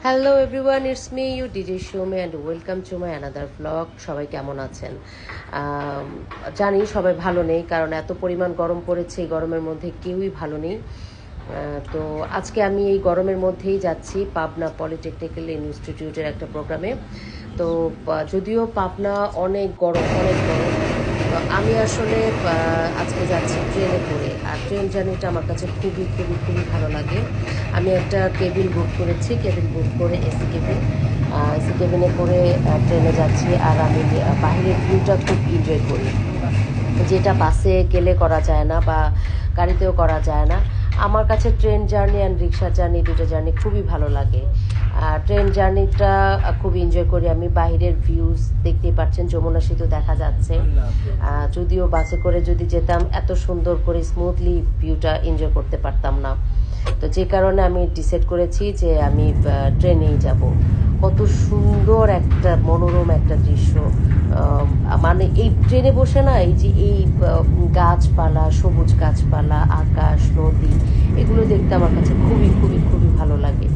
Hello everyone, it's me ইউ ডিজে শোমে and welcome to my another blog. সবাই কেমন আছেন? জানি সবাই ভালো নেই, কারণ এত পরিমাণ গরম পড়েছে। এই গরমের মধ্যে কেউই ভালো নেই। তো আজকে আমি এই গরমের মধ্যেই যাচ্ছি পাবনা পলিটেকনিক্যাল ইনস্টিটিউটের একটা প্রোগ্রামে। তো যদিও পাবনা অনেক গরম, অনেক গরম, তো আমি আসলে আজকে যাচ্ছি ট্রেনে করে। আর ট্রেন জার্নিটা আমার কাছে খুবই খুবই খুবই ভালো লাগে। আমি একটা কেবিন বুক করেছি, কেবিন বুক করে এসি কেবিনে করে ট্রেনে যাচ্ছি। আর আমি বাহিরের ভিউটা খুব এনজয় করি, যেটা বাসে গেলে করা যায় না বা গাড়িতেও করা যায় না। আমার কাছে train journey and rickshaw journey, দুটো জার্নি খুবই ভালো লাগে। ট্রেন জার্নিটা খুব এনজয় করি আমি। বাহিরের ভিউজ দেখতেই পাচ্ছেন, যমুনা সেতু দেখা যাচ্ছে। যদিও বাসে করে যদি যেতাম, এত সুন্দর করে স্মুথলি ভিউটা এনজয় করতে পারতাম না। তো যে কারণে আমি ডিসাইড করেছি যে আমি ট্রেনেই যাব। কত সুন্দর একটা মনোরম একটা দৃশ্য, মানে এই ট্রেনে বসে না, এই যে এই গাছপালা, সবুজ গাছপালা, আকাশ, নদী, এগুলো দেখতে আমার কাছে খুবই খুবই খুবই ভালো লাগে।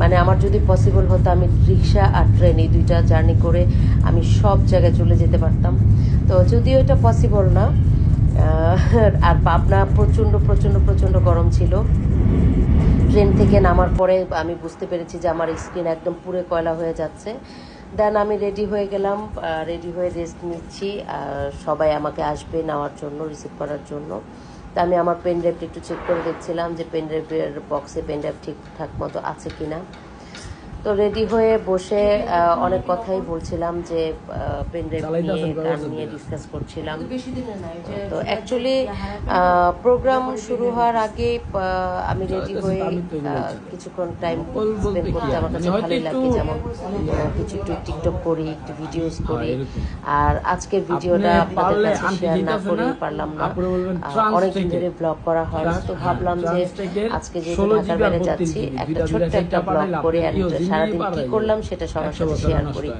মানে আমার যদি পসিবল হতো, আমি রিক্সা আর ট্রেন এই দুইটা জার্নি করে আমি সব জায়গায় চলে যেতে পারতাম। তো যদিও এটা পসিবল না। আর পাবনা প্রচণ্ড প্রচণ্ড প্রচণ্ড গরম ছিল। ট্রেন থেকে নামার পরে আমি বুঝতে পেরেছি যে আমার স্কিন একদম পুরো কয়লা হয়ে যাচ্ছে। দেন আমি রেডি হয়ে গেলাম, রেডি হয়ে রেস্ট নিচ্ছি। সবাই আমাকে আসবে নেওয়ার জন্য, রিসিভ করার জন্য। তা আমি আমার পেন ড্রাইভটা একটু চেক করে দেখছিলাম যে পেন ড্রাইভের বক্সে পেন ড্রাইভ ঠিকঠাক মতো আছে কিনা। তো রেডি হয়ে বসে অনেক কথাই বলছিলাম, যে পেন ড্রাইভ নিয়ে, গান নিয়ে ডিসকাস করছিলাম। তো অ্যাকচুয়ালি প্রোগ্রাম শুরু হওয়ার আগে আমি রেডি হয়ে কিছুক্ষণ টাইম স্পেন্ড করতে আমার কাছে ভালোই লাগে। যেমন কিছু একটু টিকটক করি, একটু ভিডিওস করি। আর আজকের ভিডিওটা আপনাদের কাছে শেয়ার না করেই পারলাম না। অনেকদিন ধরে ব্লগ করা হয় না, তো ভাবলাম যে আজকে যেহেতু ঢাকার বাইরে যাচ্ছি, একটা ছোট্ট একটা ব্লগ করে সারাদিন কি করলাম সেটা সবার সাথে শেয়ার করি।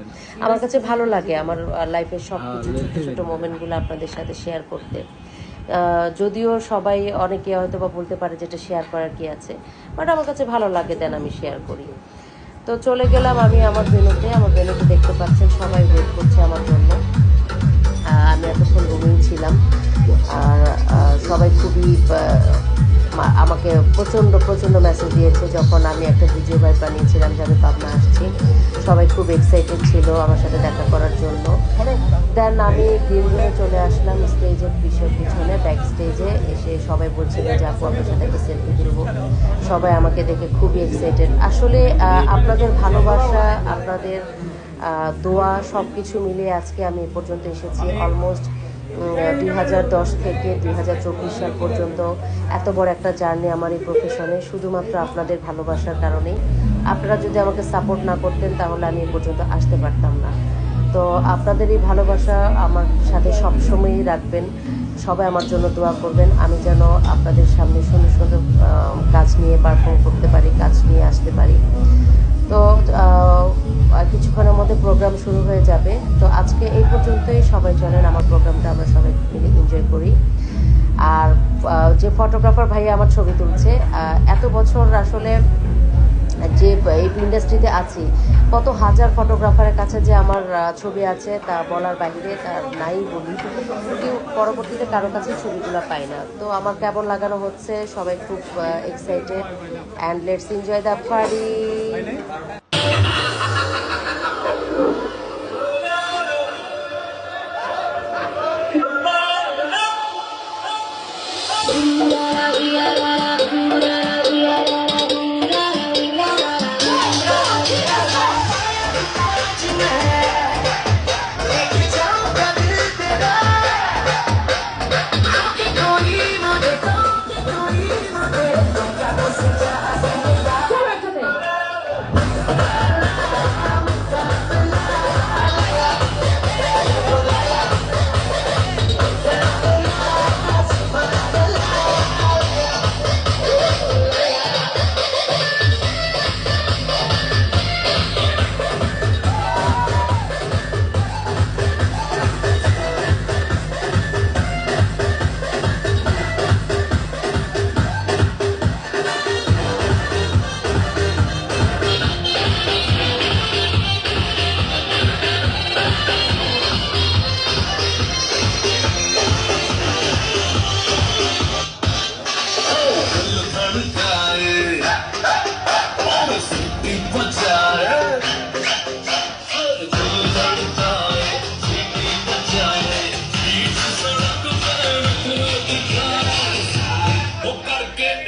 আমার কাছে ভালো লাগে আমার লাইফের সব কিছু ছোট ছোট মোমেন্টগুলো আপনাদের সাথে শেয়ার করতে। যদিও সবাই, অনেকে হয়তো বা বলতে পারে যেটা শেয়ার করার কি আছে, বাট আমার কাছে ভালো লাগে, দেন আমি শেয়ার করি। তো চলে গেলাম আমি আমার ভেন্যুতে দেখতে পাচ্ছেন সবাই ওয়েট করছে আমার জন্য। আমি এতক্ষণ রুমেই ছিলাম। আর সবাই খুবই আমাকে প্রচণ্ড প্রচণ্ড মেসেজ দিয়েছে যখন আমি একটা ভিডিও বাইক বানিয়েছিলাম যে আমি পাবনা আসছি। সবাই খুব এক্সাইটেড ছিল আমার সাথে দেখা করার জন্য। দেন আমি গ্রিন রুমে চলে আসলাম, স্টেজের পিছনে ব্যাক স্টেজে এসে সবাই বলছিল যে আপু আপনার সাথে একটা সেলফি তুলবো। সবাই আমাকে দেখে খুবই এক্সাইটেড। আসলে আপনাদের ভালোবাসা, আপনাদের দোয়া, সব কিছু মিলিয়ে আজকে আমি এ পর্যন্ত এসেছি। অলমোস্ট 2010 থেকে 2024 সাল পর্যন্ত এত বড় একটা জার্নি আমার এই প্রফেশনে, শুধুমাত্র আপনাদের ভালোবাসার কারণেই। আপনারা যদি আমাকে সাপোর্ট না করতেন, তাহলে আমি এ পর্যন্ত আসতে পারতাম না। তো আপনাদের এই ভালোবাসা আমার সাথে সবসময়ই রাখবেন। সবাই আমার জন্য দোয়া করবেন, আমি যেন আপনাদের সামনে সুন্দর সুন্দর কাজ নিয়ে পারফর্ম করতে পারি, কাজ নিয়ে আসতে পারি। তো কিছুক্ষণের মধ্যে প্রোগ্রাম শুরু হয়ে যাবে। তো আজকে এই পর্যন্তই। সবাই চলেন আমার প্রোগ্রামটা আমরা সবাই মিলে এনজয় করি। আর যে ফটোগ্রাফার ভাইয়া আমার ছবি তুলছে, এত বছর আসলে যে এই ইন্ডাস্ট্রিতে আছি, কত হাজার ফটোগ্রাফারের কাছে যে আমার ছবি আছে তা বলার বাহিরে, তার নাই বলি। কেউ পরবর্তীতে কারো কাছে ছবিগুলো পাই না। তো আমার কেমন লাগানো হচ্ছে, সবাই খুব excited. And let's enjoy the party.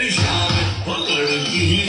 शाम पकड़ की